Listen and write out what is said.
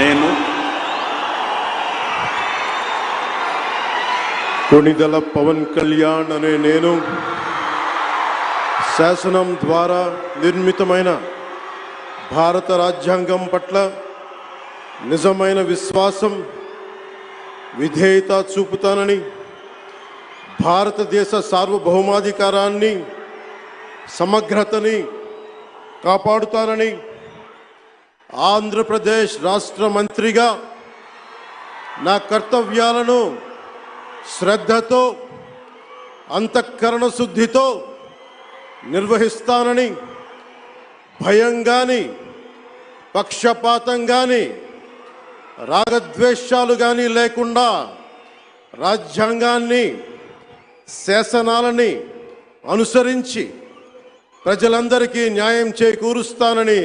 నేను కొణిదెల పవన్ కళ్యాణ్ అనే నేను శాసనం ద్వారా నిర్మితమైన భారత రాజ్యాంగం పట్ల నిజమైన విశ్వాసం విధేయత చూపుతానని, భారతదేశ సార్వభౌమాధికారాన్ని సమగ్రతని కాపాడుతానని, ఆంధ్రప్రదేశ్ రాష్ట్ర మంత్రిగా నా కర్తవ్యాలను శ్రద్ధతో అంతఃకరణ శుద్ధితో నిర్వహిస్తానని, భయం గాని పక్షపాతం గాని రాగద్వేషాలు గాని లేకుండా రాజ్యాంగాన్ని శాసనాలని అనుసరించి ప్రజలందరికీ న్యాయం చేకూరుస్తానని